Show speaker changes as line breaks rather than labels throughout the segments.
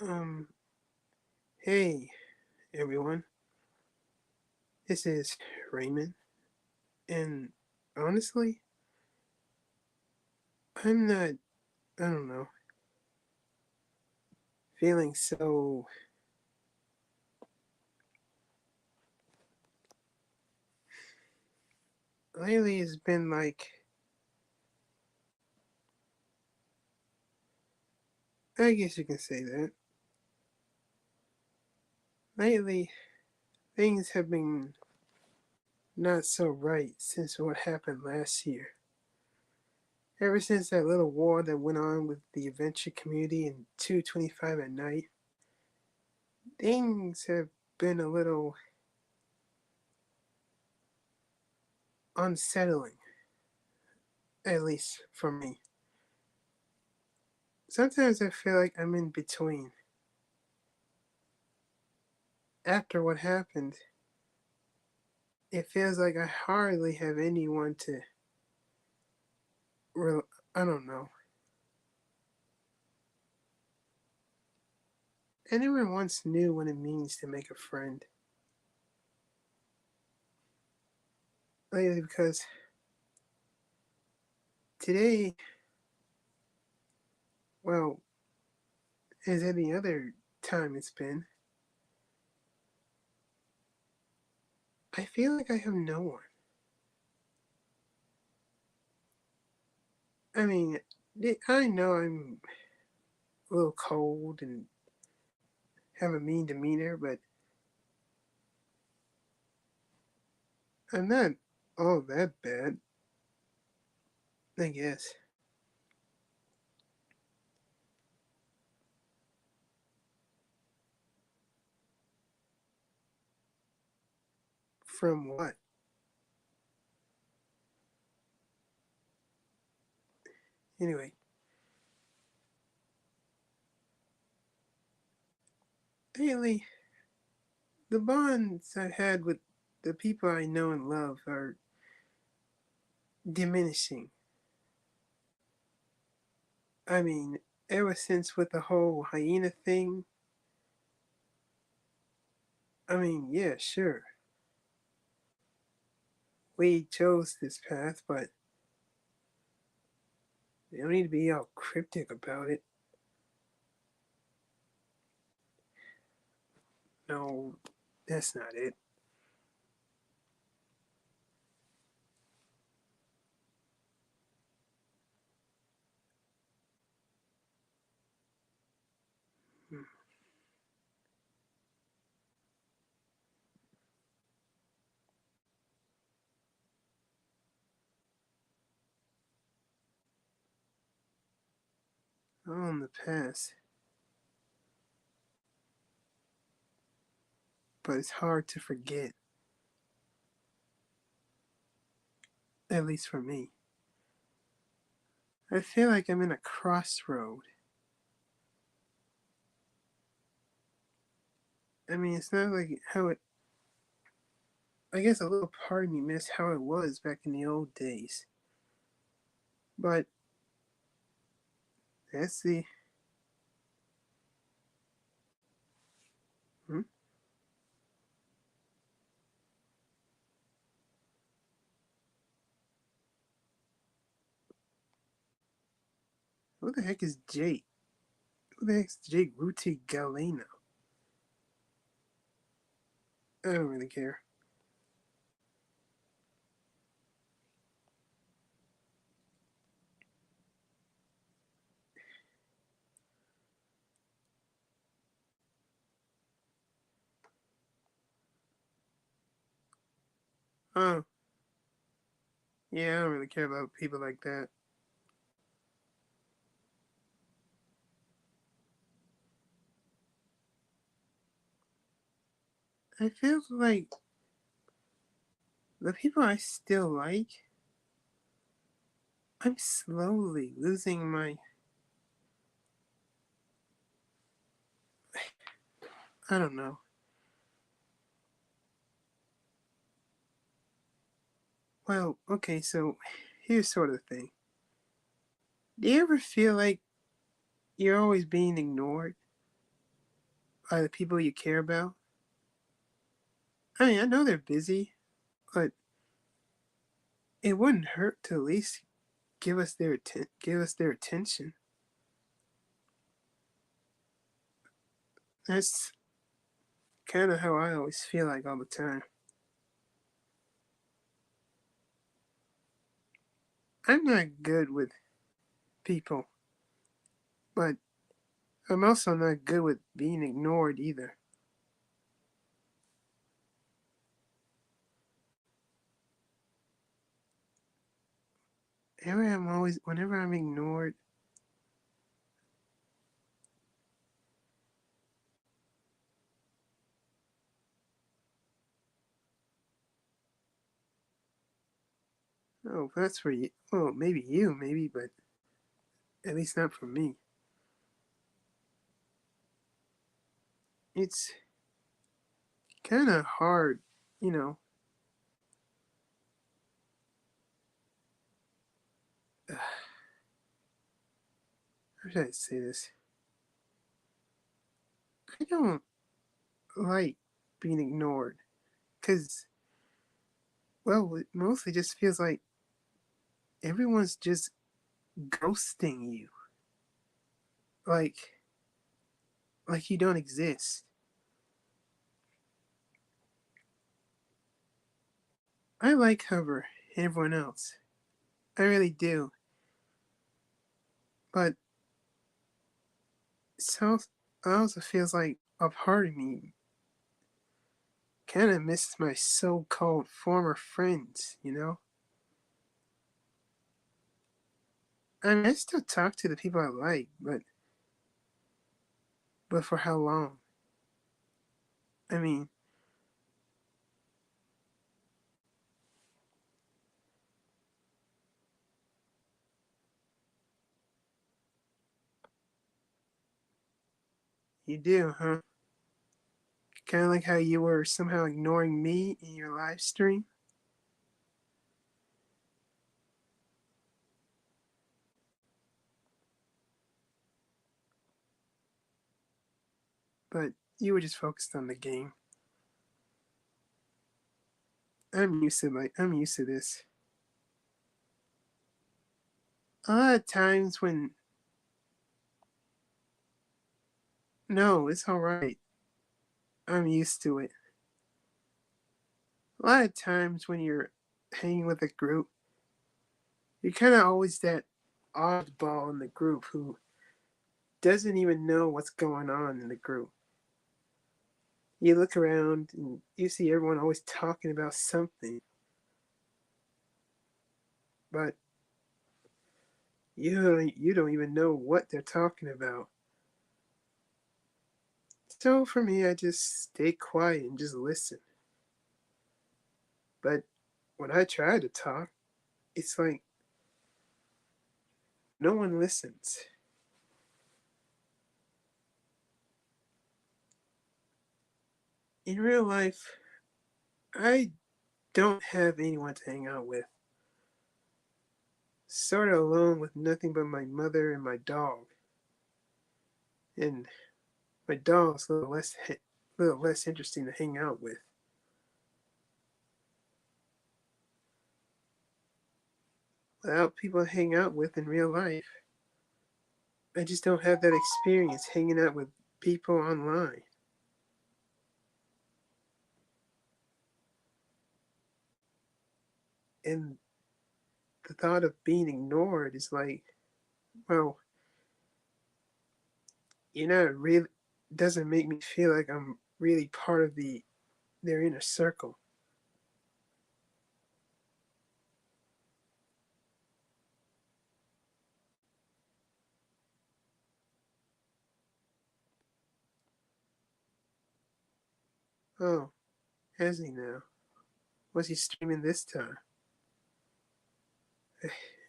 Um, hey everyone, this is Raymond, and honestly, I'm not, I don't know, feeling so. Lately, it's been like, I guess you can say that. Lately, things have been not so right since what happened last year. Ever since that little war that went on with the adventure community in 225 at night, things have been a little unsettling, at least for me. Sometimes I feel like I'm in between. After what happened, it feels like I hardly have anyone to. I don't know. I never once knew what it means to make a friend. Lately, because today, well, as any other time it's been, I feel like I have no one. I mean, I know I'm a little cold and have a mean demeanor, but I'm not all that bad, I guess. From what? Anyway, lately, the bonds I've had with the people I know and love are diminishing. I mean, ever since with the whole hyena thing, I mean, yeah, sure, we chose this path, but you don't need to be all cryptic about it. No, that's not it. All in the past, but it's hard to forget, at least for me. I feel like I'm in a crossroad. I mean, it's not like how it. I guess a little part of me missed how it was back in the old days. But that's the. Hmm? Who the heck is Jake? Who the heck's Jake Ruti Galeno? I don't really care. Oh, yeah, I don't really care about people like that. I feel like the people I still like, I'm slowly losing my. I don't know. Well, okay, so here's sort of the thing. Do you ever feel like you're always being ignored? by the people you care about. I mean, I know they're busy, but it wouldn't hurt to at least give us their attention. That's kind of how I always feel like all the time. I'm not good with people, but I'm also not good with being ignored either. Whenever I'm ignored, oh, that's for you. Well, maybe you, maybe, but at least not for me. It's kind of hard, you know. How should I say this? I don't like being ignored because, well, it mostly just feels like everyone's just ghosting you, like you don't exist. I like Hover and everyone else. I really do. But so it also feels like a part of me kind of misses my so-called former friends, you know? I mean, I still talk to the people I like, but for how long? I mean, you do, huh? Kind of like how you were somehow ignoring me in your live stream, but you were just focused on the game. I'm used to this. A lot of times when no, it's all right. I'm used to it. A lot of times when you're hanging with a group, you're kind of always that oddball in the group who doesn't even know what's going on in the group. You look around and you see everyone always talking about something, but you don't even know what they're talking about. So for me, I just stay quiet and just listen. But when I try to talk, it's like no one listens. In real life, I don't have anyone to hang out with. Sort of alone with nothing but my mother and my dog. And my dog's little less interesting to hang out with. Without people to hang out with in real life, I just don't have that experience hanging out with people online. And the thought of being ignored is like, well, you're not really, doesn't make me feel like I'm really part of their inner circle. Oh, has he now? Was he streaming this time?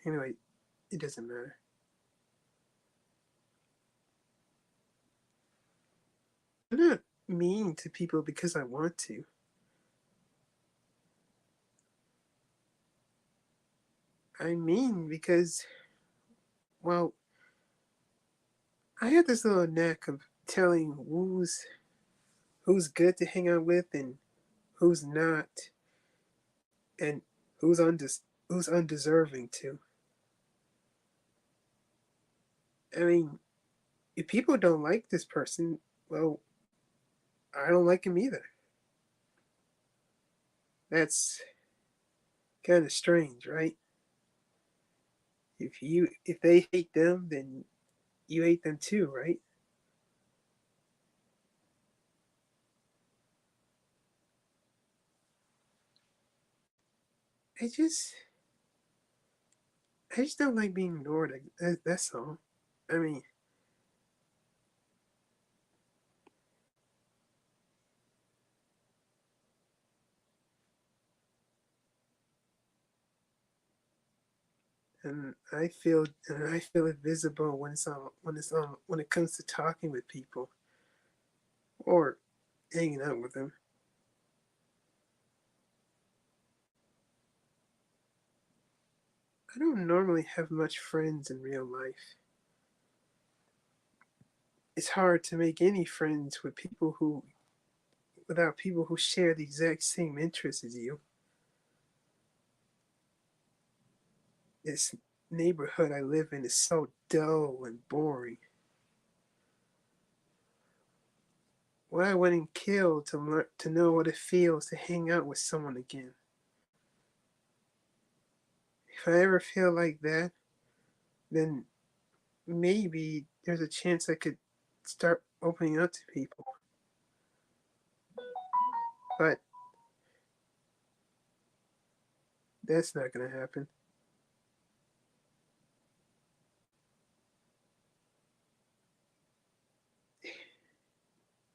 Anyway, it doesn't matter. I'm not mean to people because I want to. I mean because, well, I had this little knack of telling who's who's good to hang out with and who's not, and who's undeserving to. I mean, if people don't like this person, well, I don't like him either. That's kind of strange, right? If they hate them, then you hate them too, right? I just I just don't like being ignored. That's all. I mean, and I feel invisible when it comes to talking with people or hanging out with them. I don't normally have much friends in real life. It's hard to make any friends with people who without people who share the exact same interests as you. This neighborhood I live in is so dull and boring. What I wouldn't kill to know what it feels to hang out with someone again. If I ever feel like that, then maybe there's a chance I could start opening up to people. But that's not gonna happen.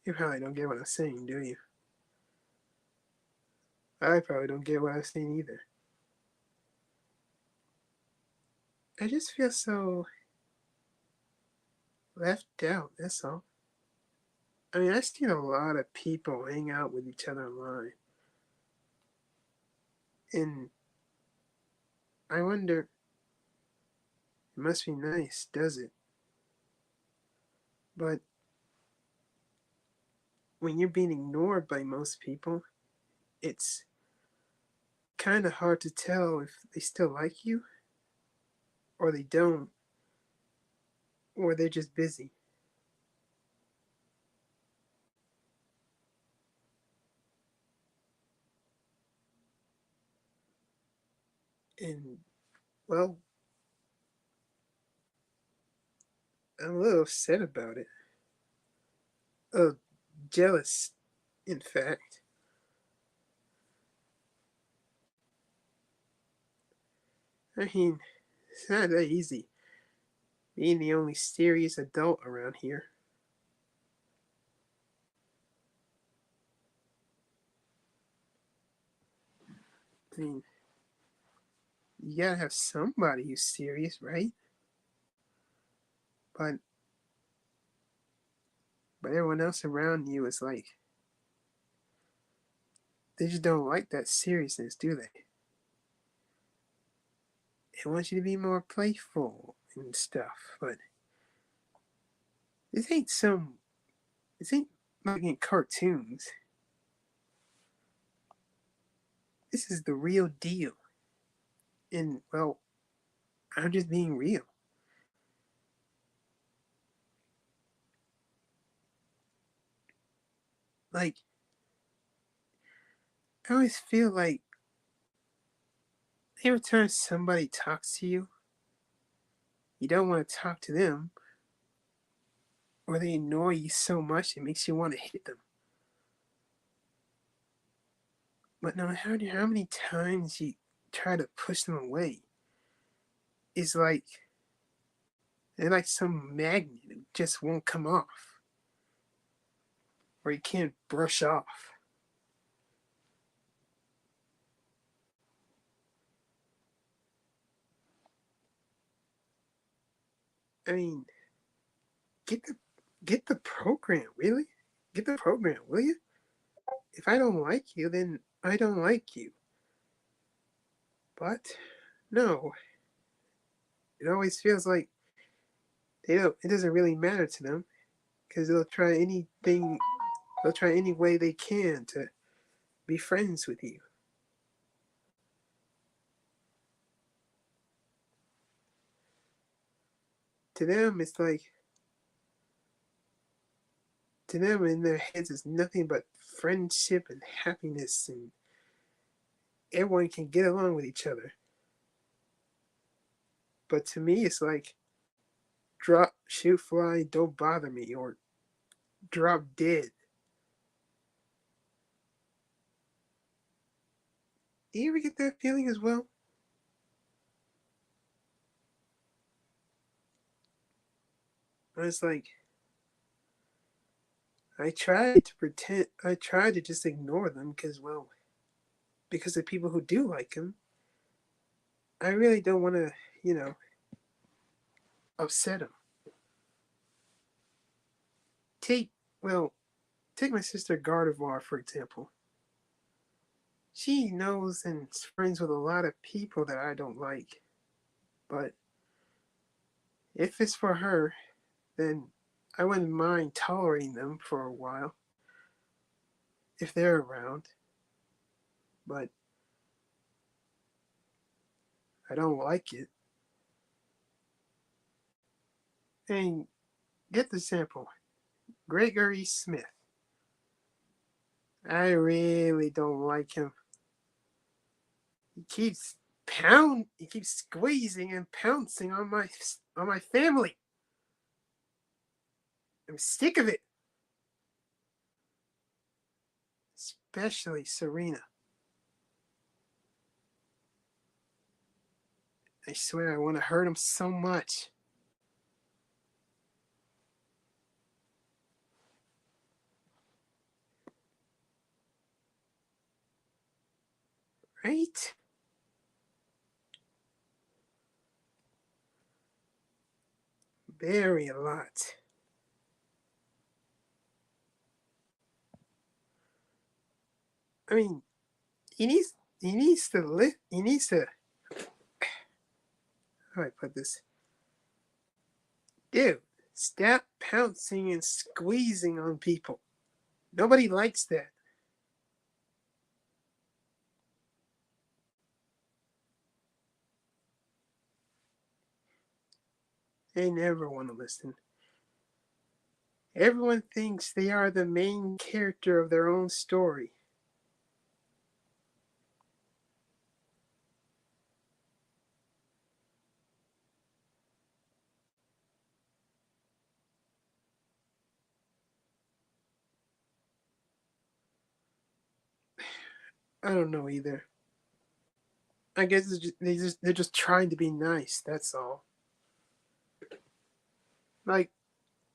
You probably don't get what I'm saying, do you? I probably don't get what I'm saying either. I just feel so left out, that's all. I mean, I've seen a lot of people hang out with each other online. And I wonder, it must be nice, does it? But when you're being ignored by most people, it's kind of hard to tell if they still like you or they don't, or they're just busy. And, well, I'm a little upset about it. Jealous, in fact. I mean, it's not that easy being the only serious adult around here. I mean, you gotta have somebody who's serious, right? But everyone else around you is like they just don't like that seriousness, do they? They want you to be more playful and stuff. But this ain't some this ain't like in cartoons. This is the real deal. And well, I'm just being real. Like I always feel like every time somebody talks to you, you don't want to talk to them, or they annoy you so much it makes you want to hit them. But no matter how many times you try to push them away, it's like they're like some magnet that just won't come off, or you can't brush off. I mean, get the get the program, really? Get the program, will you? If I don't like you, then I don't like you. But no, it always feels like they don't. It doesn't really matter to them because they'll try anything They'll try any way they can to be friends with you. To them, it's like, to them in their heads is nothing but friendship and happiness, and everyone can get along with each other. But to me, it's like drop, shoot, fly, don't bother me, or drop dead. Do you ever get that feeling as well? It's like I tried to pretend, I tried to just ignore them because, well, because the people who do like him, I really don't want to, you know, upset him. Take, well, take my sister Gardevoir, for example. She knows and is friends with a lot of people that I don't like. But if it's for her, then I wouldn't mind tolerating them for a while if they're around. But I don't like it. And get the sample. Gregory Smith. I really don't like him. He keeps squeezing and pouncing on my family. I'm sick of it. Especially Serena. I swear I want to hurt him so much. Right? Very a lot. I mean, he needs to how do I put this? Dude, stop pouncing and squeezing on people. Nobody likes that. They never want to listen. Everyone thinks they are the main character of their own story. I don't know either. I guess they're just trying to be nice. That's all. Like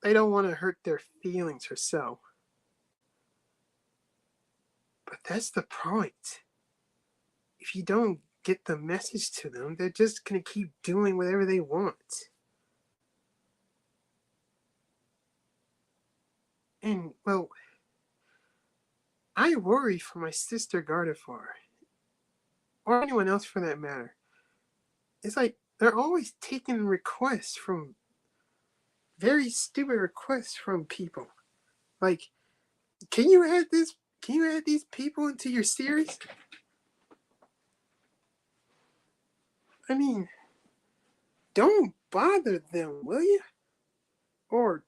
they don't want to hurt their feelings or so. But that's the point. If you don't get the message to them, they're just gonna keep doing whatever they want. And well, I worry for my sister Gardevoir, or anyone else for that matter. It's like they're always taking requests from very stupid requests from people. Like, can you add this? Can you add these people into your series? I mean, don't bother them, will you? Or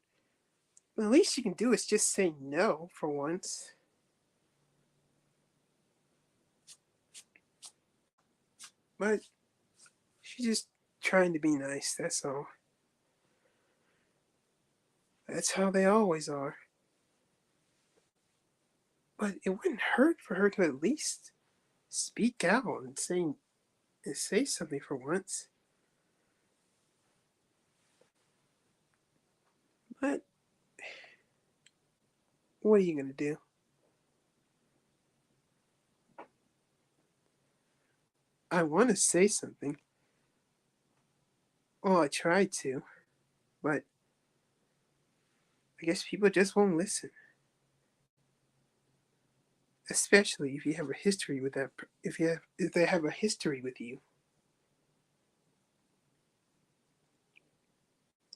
the least you can do is just say no for once. But she's just trying to be nice, that's all. That's how they always are. But it wouldn't hurt for her to at least speak out and say something for once. But what are you gonna do? I want to say something. Well, I tried to, but I guess people just won't listen. Especially if you have a history with that. If they have a history with you.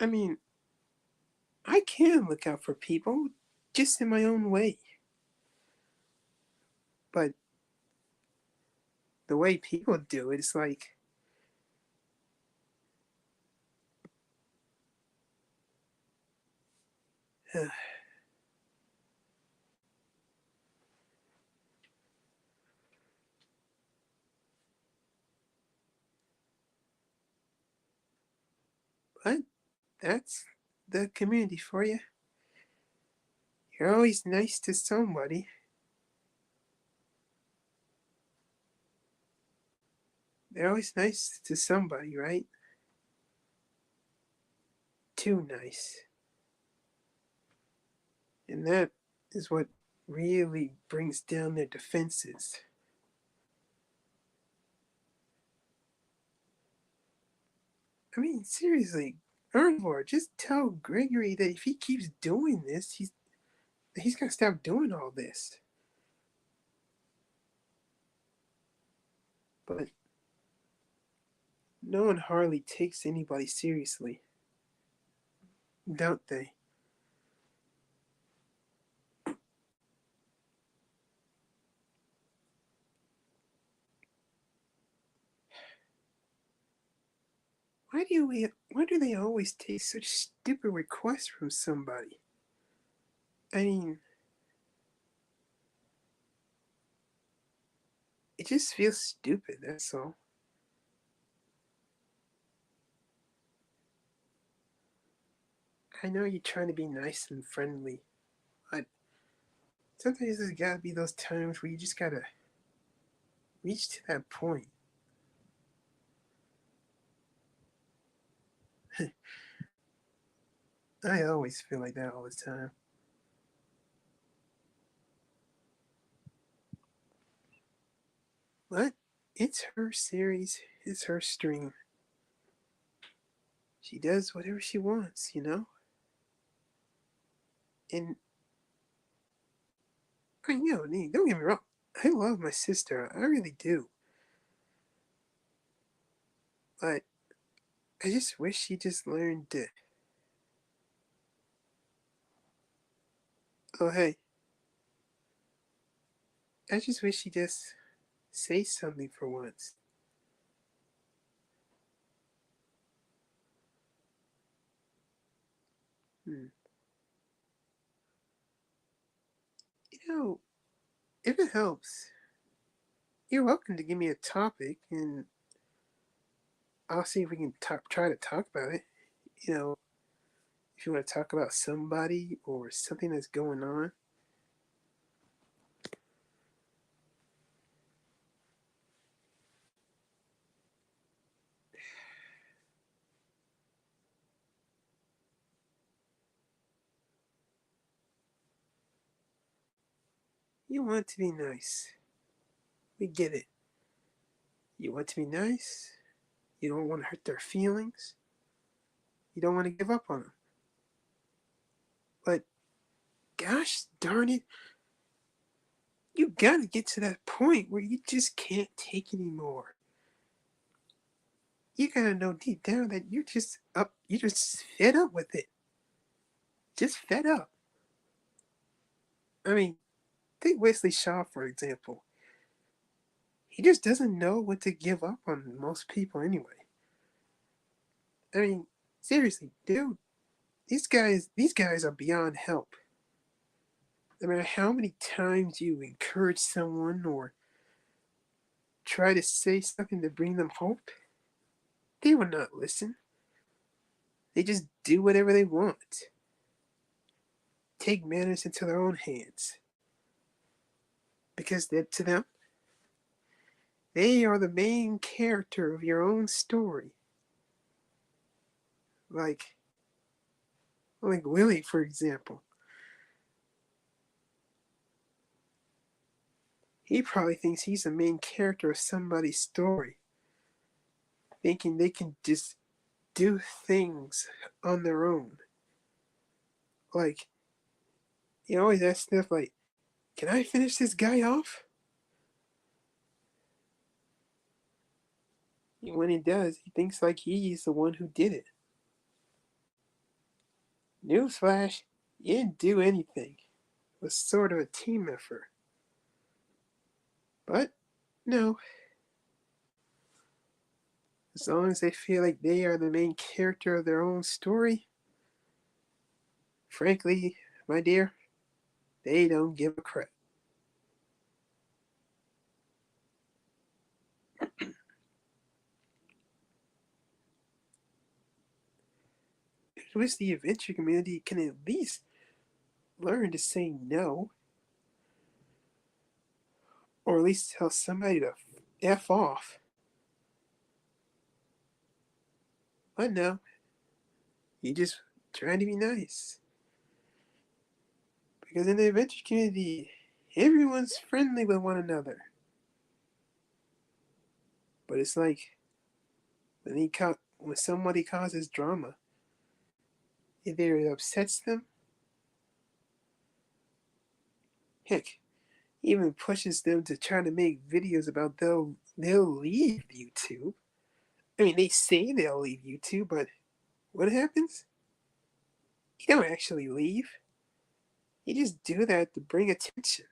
I mean, I can look out for people just in my own way. But the way people do it, it's like, but that's the community for you. You're always nice to somebody. They're always nice to somebody, right? Too nice. And that is what really brings down their defenses. I mean, seriously, Ernvor, just tell Gregory that if he keeps doing this, he's gonna stop doing all this. But no one hardly takes anybody seriously, don't they? Why do they always take such stupid requests from somebody? I mean, it just feels stupid, that's all. I know you're trying to be nice and friendly, but sometimes there's gotta be those times where you just gotta reach to that point. I always feel like that all the time. But it's her series, it's her stream. She does whatever she wants, you know? And, don't get me wrong, I love my sister, I really do. But I just wish she just learned to. Oh, hey, I just wish she just say something for once. Hmm. You know, if it helps, you're welcome to give me a topic and I'll see if we can try to talk about it. You know, if you want to talk about somebody or something that's going on. You want to be nice. We get it. You want to be nice. You don't want to hurt their feelings. You don't want to give up on them. But gosh darn it, you gotta get to that point where you just can't take anymore. You gotta know deep down that you're just fed up with it. Just fed up. I mean, take Wesley Shaw, for example. He just doesn't know what to give up on most people anyway. I mean, seriously, dude, these guys are beyond help. No matter how many times you encourage someone or try to say something to bring them hope, they will not listen. They just do whatever they want. Take matters into their own hands. Because to them, they are the main character of your own story. Like, like Willie, for example. He probably thinks he's the main character of somebody's story, thinking they can just do things on their own. Like, he always asks stuff like, can I finish this guy off? And when he does, he thinks like he's the one who did it. Newsflash, you didn't do anything. It was sort of a team effort. But no, as long as they feel like they are the main character of their own story, frankly, my dear, they don't give a crap. I wish the adventure community can at least learn to say no, or at least tell somebody to F off. But no, you just trying to be nice. Because in the adventure community, everyone's friendly with one another. But it's like when somebody causes drama, either it upsets them, heck, even pushes them to try to make videos about they'll leave YouTube. I mean, they say they'll leave YouTube, but what happens? You don't actually leave. You just do that to bring attention.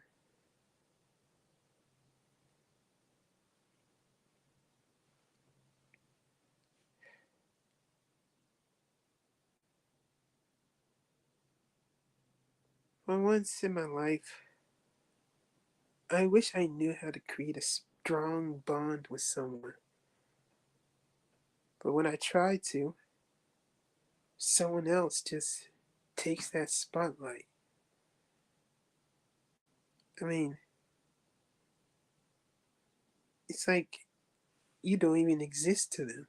Well, once in my life, I wish I knew how to create a strong bond with someone. But when I try to, someone else just takes that spotlight. I mean, it's like you don't even exist to them.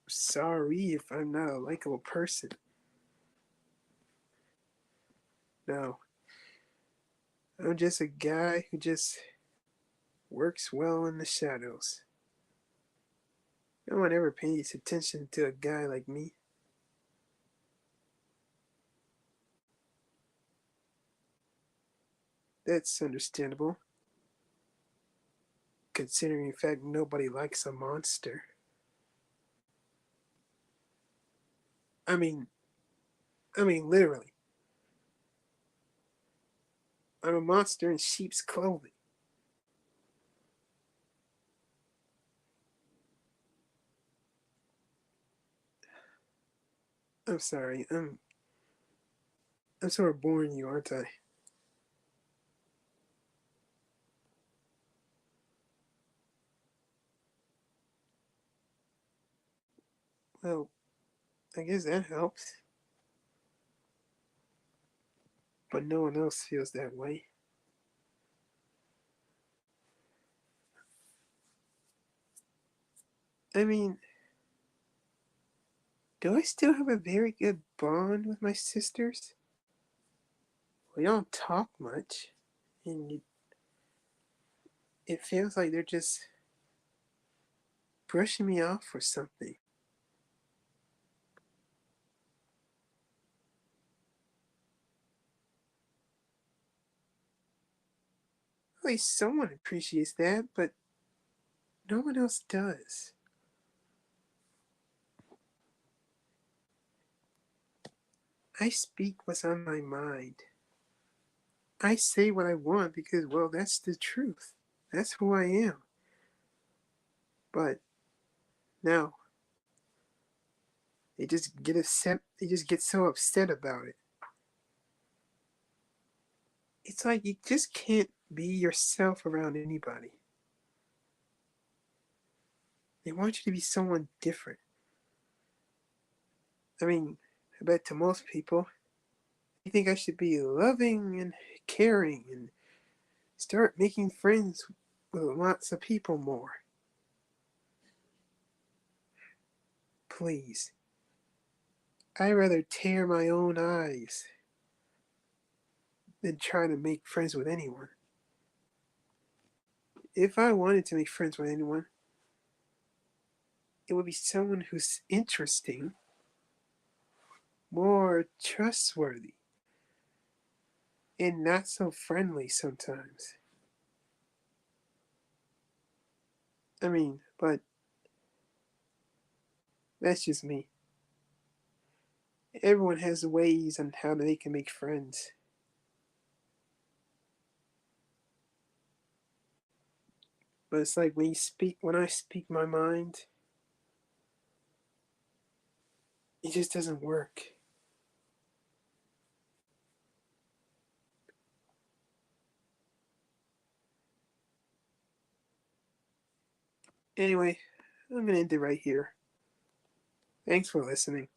Sorry if I'm not a likable person. No, I'm just a guy who just works well in the shadows. No one ever pays attention to a guy like me. That's understandable, considering in fact nobody likes a monster. I mean, literally. I'm a monster in sheep's clothing. I'm sorry. I'm sort of boring you, aren't I? Well, I guess that helps. But no one else feels that way. I mean, do I still have a very good bond with my sisters? We don't talk much, and it feels like they're just brushing me off for something. At least someone appreciates that, but no one else does. I speak what's on my mind. I say what I want because, well, that's the truth. That's who I am. But no, they just get upset. They just get so upset about it. It's like you just can't be yourself around anybody. They want you to be someone different. I mean, I bet to most people, they think I should be loving and caring and start making friends with lots of people more. Please. I'd rather tear my own eyes than try to make friends with anyone. If I wanted to make friends with anyone, it would be someone who's interesting, more trustworthy, and not so friendly sometimes. I mean, but that's just me. Everyone has ways on how they can make friends. But it's like when I speak my mind, it just doesn't work. Anyway, I'm gonna end it right here. Thanks for listening.